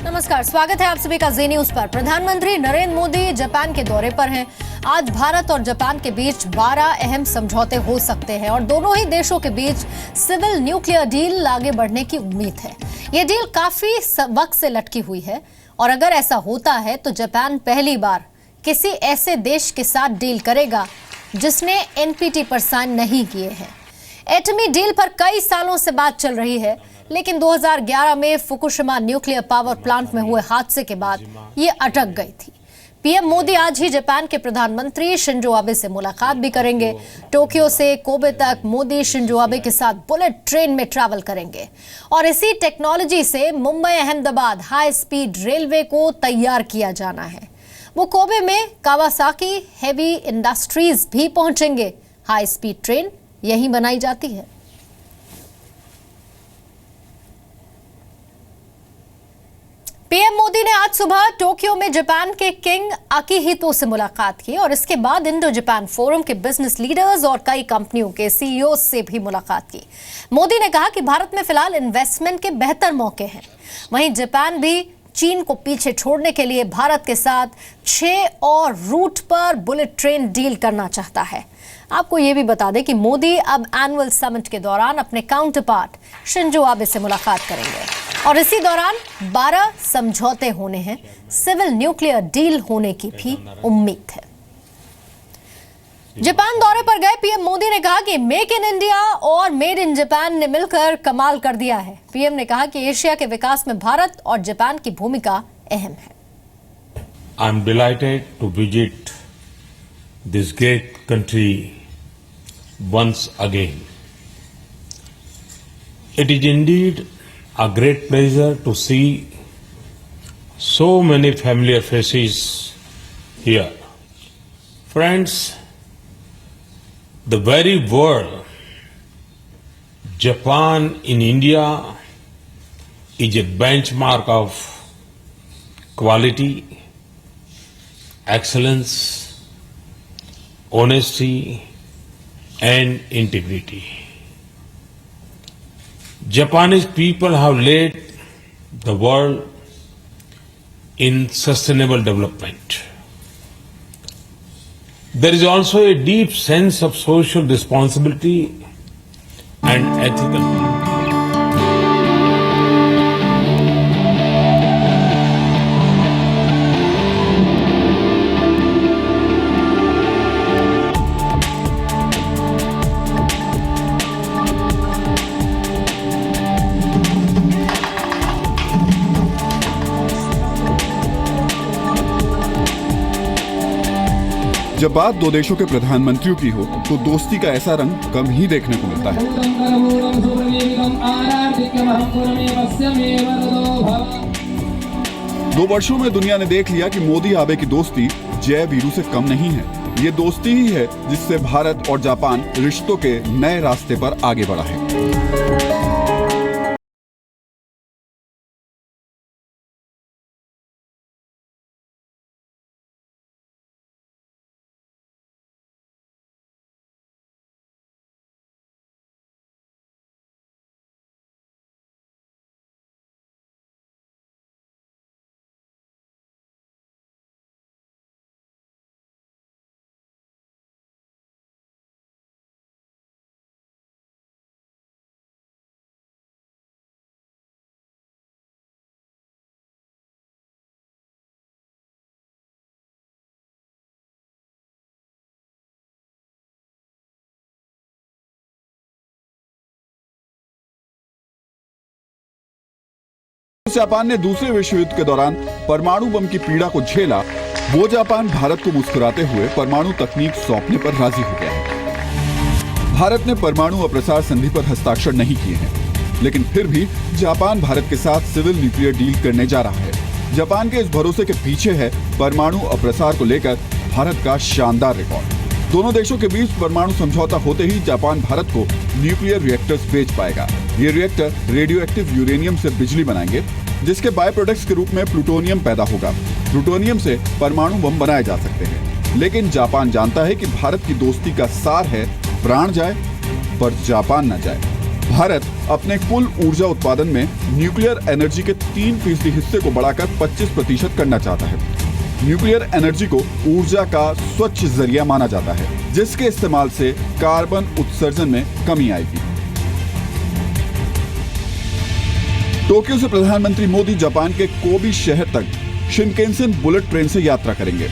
नमस्कार, स्वागत है आप सभी का जी न्यूज पर। प्रधानमंत्री नरेंद्र मोदी जापान के दौरे पर हैं। आज भारत और जापान के बीच 12 अहम समझौते हो सकते हैं और दोनों ही देशों के बीच सिविल न्यूक्लियर डील आगे बढ़ने की उम्मीद है। ये डील काफी वक्त से लटकी हुई है और अगर ऐसा होता है तो जापान पहली बार किसी ऐसे देश के साथ डील करेगा जिसने एनपीटी पर साइन नहीं किए हैं। एटमी डील पर कई सालों से बात चल रही है, लेकिन 2011 में फुकुशिमा न्यूक्लियर पावर प्लांट में हुए हादसे के बाद ये अटक गई थी। पीएम मोदी आज ही जापान के प्रधानमंत्री शिंजो आबे से मुलाकात भी करेंगे। टोक्यो से कोबे तक मोदी शिंजो आबे के साथ बुलेट ट्रेन में ट्रैवल करेंगे और इसी टेक्नोलॉजी से Mumbai Ahmedabad high speed railway को तैयार किया जाना है। वो कोबे में कावासाकी हेवी इंडस्ट्रीज भी पहुंचेंगे। हाई स्पीड ट्रेन यहीं बनाई जाती है। पीएम मोदी ने आज सुबह टोक्यो में जापान के किंग अकिहितो से मुलाकात की और इसके बाद इंडो जापान फोरम के बिजनेस लीडर्स और कई कंपनियों के सीईओ से भी मुलाकात की। मोदी ने कहा कि भारत में फिलहाल इन्वेस्टमेंट के बेहतर मौके हैं। वहीं जापान भी चीन को पीछे छोड़ने के लिए भारत के साथ 6 और रूट पर बुलेट ट्रेन डील करना चाहता है। आपको ये भी बता दें कि मोदी अब एनुअल समिट के दौरान अपने काउंटर पार्ट शिंजो आबे से मुलाकात करेंगे और इसी दौरान 12 समझौते होने हैं। सिविल न्यूक्लियर डील होने की भी उम्मीद है। जापान दौरे पर गए पीएम मोदी ने कहा कि मेक इन इंडिया और मेड इन जापान ने मिलकर कमाल कर दिया है। पीएम ने कहा कि एशिया के विकास में भारत और जापान की भूमिका अहम है। I am delighted to visit this great country once again. It is indeed a great pleasure to see so many familiar faces here. Friends, the very word Japan in India is a benchmark of quality, excellence, honesty, and integrity. Japanese people have led the world in sustainable development. There is also a deep sense of social responsibility and ethical. जब बात दो देशों के प्रधानमंत्रियों की हो तो दोस्ती का ऐसा रंग कम ही देखने को मिलता है। 2 वर्षों में दुनिया ने देख लिया कि मोदी आबे की दोस्ती जय वीरू से कम नहीं है। ये दोस्ती ही है जिससे भारत और जापान रिश्तों के नए रास्ते पर आगे बढ़ा है। जापान ने दूसरे विश्व युद्ध के दौरान परमाणु बम की पीड़ा को झेला, वो जापान भारत को मुस्कुराते हुए परमाणु तकनीक सौंपने पर राजी हो गया है। भारत ने परमाणु अप्रसार संधि पर हस्ताक्षर नहीं किए हैं, लेकिन फिर भी जापान भारत के साथ सिविल न्यूक्लियर डील करने जा रहा है। जापान के इस भरोसे के पीछे है परमाणु अप्रसार को लेकर भारत का शानदार रिकॉर्ड। दोनों देशों के बीच परमाणु समझौता होते ही जापान भारत को न्यूक्लियर रिएक्टर्स बेच पाएगा। ये रिएक्टर रेडियो एक्टिव यूरेनियम से बिजली बनाएंगे, जिसके बाय प्रोडक्ट्स के रूप में प्लूटोनियम पैदा होगा। प्लूटोनियम से परमाणु बम बनाए जा सकते हैं। लेकिन जापान जानता है कि भारत की दोस्ती का सार है प्राण जाए पर जापान न जाए। भारत अपने कुल ऊर्जा उत्पादन में न्यूक्लियर एनर्जी के 3% हिस्से को बढ़ाकर 25% करना चाहता है। न्यूक्लियर एनर्जी को ऊर्जा का स्वच्छ जरिया माना जाता है, जिसके इस्तेमाल से कार्बन उत्सर्जन में कमी आएगी। टोक्यो से प्रधानमंत्री मोदी जापान के कोबी शहर तक शिनकेनसेन बुलेट ट्रेन से यात्रा करेंगे।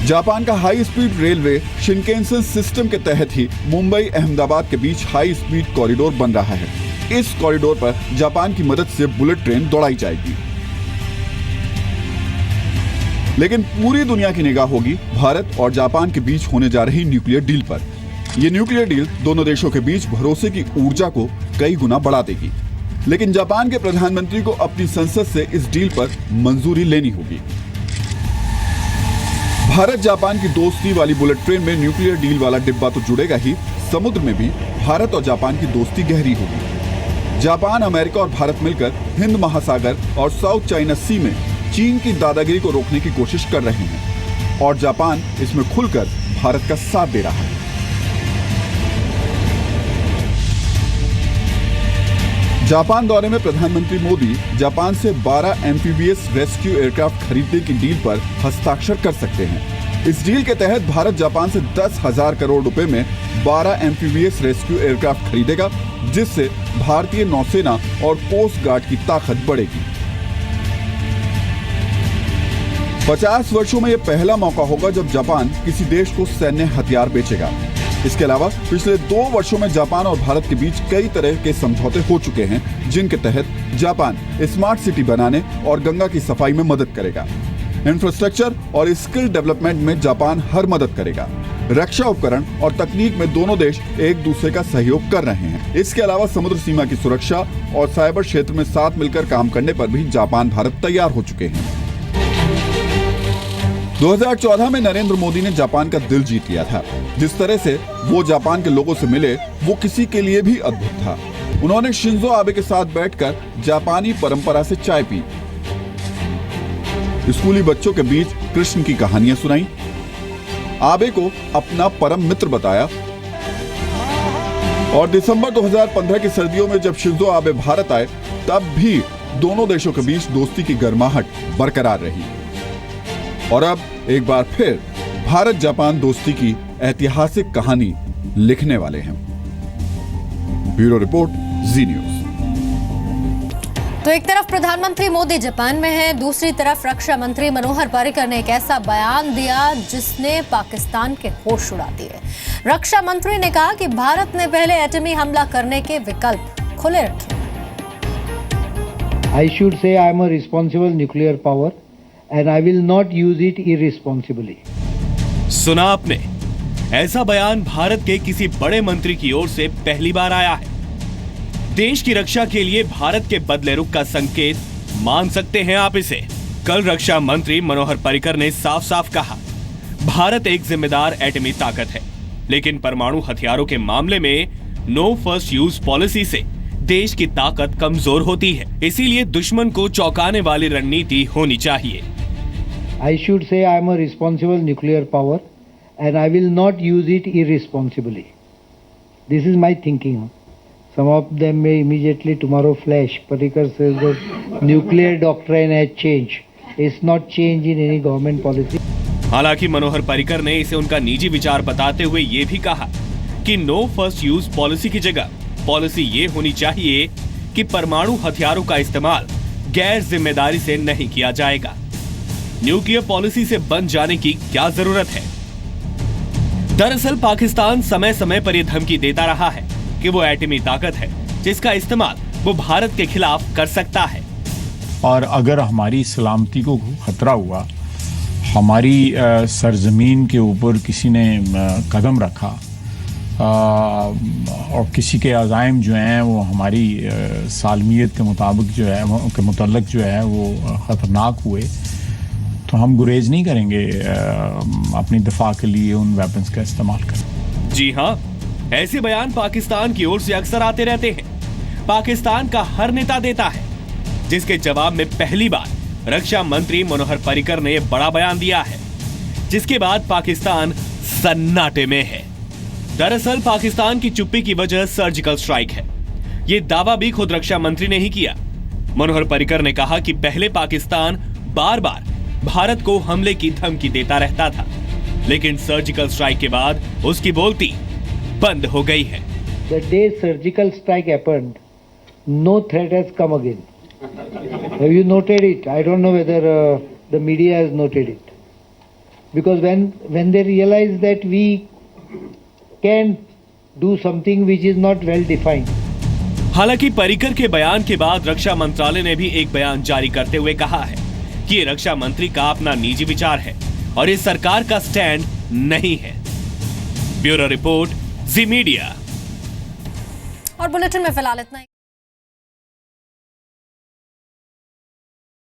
जापान का हाई स्पीड रेलवे शिनकेनसेन सिस्टम के तहत ही मुंबई अहमदाबाद के बीच हाई स्पीड कॉरिडोर बन रहा है। इस कॉरिडोर पर जापान की मदद से बुलेट ट्रेन दौड़ाई जाएगी। लेकिन पूरी दुनिया की निगाह होगी भारत और जापान के बीच होने जा रही न्यूक्लियर डील पर। यह न्यूक्लियर डील दोनों देशों के बीच भरोसे की ऊर्जा को कई गुना बढ़ा देगी। लेकिन जापान के प्रधानमंत्री को अपनी संसद से इस डील पर मंजूरी लेनी होगी। भारत जापान की दोस्ती वाली बुलेट ट्रेन में न्यूक्लियर डील वाला डिब्बा तो जुड़ेगा ही, समुद्र में भी भारत और जापान की दोस्ती गहरी होगी। जापान, अमेरिका और भारत मिलकर हिंद महासागर और साउथ चाइना सी में चीन की दादागिरी को रोकने की कोशिश कर रहे हैं और जापान इसमें खुलकर भारत का साथ दे रहा है। जापान दौरे में प्रधानमंत्री मोदी जापान से 12 एम्फीबियस रेस्क्यू एयरक्राफ्ट खरीदने की डील पर हस्ताक्षर कर सकते हैं। इस डील के तहत भारत जापान से 10,000 करोड़ रुपए में 12 एम्फीबियस रेस्क्यू एयरक्राफ्ट खरीदेगा, जिससे भारतीय नौसेना और कोस्ट गार्ड की ताकत बढ़ेगी। 50 वर्षों में यह पहला मौका होगा जब जापान किसी देश को सैन्य हथियार बेचेगा। इसके अलावा पिछले 2 वर्षों में जापान और भारत के बीच कई तरह के समझौते हो चुके हैं, जिनके तहत जापान स्मार्ट सिटी बनाने और गंगा की सफाई में मदद करेगा। इंफ्रास्ट्रक्चर और स्किल डेवलपमेंट में जापान हर मदद करेगा। रक्षा उपकरण और तकनीक में दोनों देश एक दूसरे का सहयोग कर रहे हैं। इसके अलावा समुद्र सीमा की सुरक्षा और साइबर क्षेत्र में साथ मिलकर काम करने पर भी जापान भारत तैयार हो चुके हैं। 2014 में नरेंद्र मोदी ने जापान का दिल जीत लिया था। जिस तरह से वो जापान के लोगों से मिले, वो किसी के लिए भी अद्भुत था। उन्होंने शिंजो आबे के साथ बैठकर जापानी परंपरा से चाय पी, स्कूली बच्चों के बीच कृष्ण की कहानियां सुनाई, आबे को अपना परम मित्र बताया और दिसंबर 2015 की सर्दियों में जब शिंजो आबे भारत आए, तब भी दोनों देशों के बीच दोस्ती की गर्माहट बरकरार रही। और अब एक बार फिर भारत जापान दोस्ती की ऐतिहासिक कहानी लिखने वाले हैं। ब्यूरो रिपोर्ट, जी न्यूज। तो एक तरफ प्रधानमंत्री मोदी जापान में हैं, दूसरी तरफ रक्षा मंत्री मनोहर पर्रिकर ने एक ऐसा बयान दिया जिसने पाकिस्तान के होश उड़ा दिए। रक्षा मंत्री ने कहा कि भारत ने पहले एटमी हमला करने के विकल्प खुले रखे। I should say I am a responsible nuclear power and I will not use it irresponsibly. सुना आपने, ऐसा बयान भारत के किसी बड़े मंत्री की ओर से पहली बार आया है। देश की रक्षा के लिए भारत के बदले रुख का संकेत मान सकते हैं आप इसे। कल रक्षा मंत्री मनोहर पर्रिकर ने साफ साफ कहा, भारत एक जिम्मेदार एटमी ताकत है, लेकिन परमाणु हथियारों के मामले में नो फर्स्ट यूज पॉलिसी से देश की ताकत कमजोर होती है। इसीलिए दुश्मन को चौंकाने वाली रणनीति होनी चाहिए। I should say I am a responsible nuclear power and I will not use it irresponsibly. This is my thinking. Some of them may immediately tomorrow flash. Parikar says that nuclear doctrine has changed. It's not change in any government policy. हालांकि मनोहर पर्रिकर ने इसे उनका निजी विचार बताते हुए ये भी कहा कि नो फर्स्ट यूज पॉलिसी की जगह पॉलिसी ये होनी चाहिए कि परमाणु हथियारों का इस्तेमाल गैर जिम्मेदारी से नहीं किया जाएगा। न्यूक्लियर पॉलिसी से बन जाने की क्या जरूरत है? दरअसल पाकिस्तान समय समय पर यह धमकी देता रहा है कि वो एटमी ताकत है जिसका इस्तेमाल वो भारत के खिलाफ कर सकता है। और अगर हमारी सलामती को खतरा हुआ, हमारी सरजमीन के ऊपर किसी ने कदम रखा और किसी के अज़ाइम जो हैं वो हमारी सालमियत के मुताबिक जो है के मुतल्लक जो है वो ख़तरनाक हुए, तो हम गुरेज नहीं करेंगे अपनी दिफा के लिए उन वेपन्स का इस्तेमाल करें। जी हाँ, ऐसे बयान पाकिस्तान की ओर से अक्सर आते रहते हैं। पाकिस्तान का हर नेता देता है, जिसके जवाब में पहली बार रक्षा मंत्री मनोहर पर्रिकर ने बड़ा बयान दिया है, जिसके बाद पाकिस्तान सन्नाटे में है। दरअसल पाकिस्तान की चुप्पी की वजह सर्जिकल स्ट्राइक है। ये दावा भी खुद रक्षा मंत्री ने ही किया। मनोहर पर्रिकर ने कहा कि पहले पाकिस्तान बार बार भारत को हमले की धमकी देता रहता था, लेकिन सर्जिकल स्ट्राइक के बाद उसकी बोलती बंद हो गई है। The day surgical strike happened, no threat has come again. Have you noted it? I don't know whether the media has noted it. Because when they realize that we can do something which is not well defined. हालांकि पर्रिकर के बयान के बाद रक्षा मंत्रालय ने भी एक बयान जारी करते हुए कहा है कि ये रक्षा मंत्री का अपना निजी विचार है और ये सरकार का स्टैंड नहीं है। ब्यूरो रिपोर्ट, जी मीडिया। और बुलेटिन में फिलहाल इतना ही।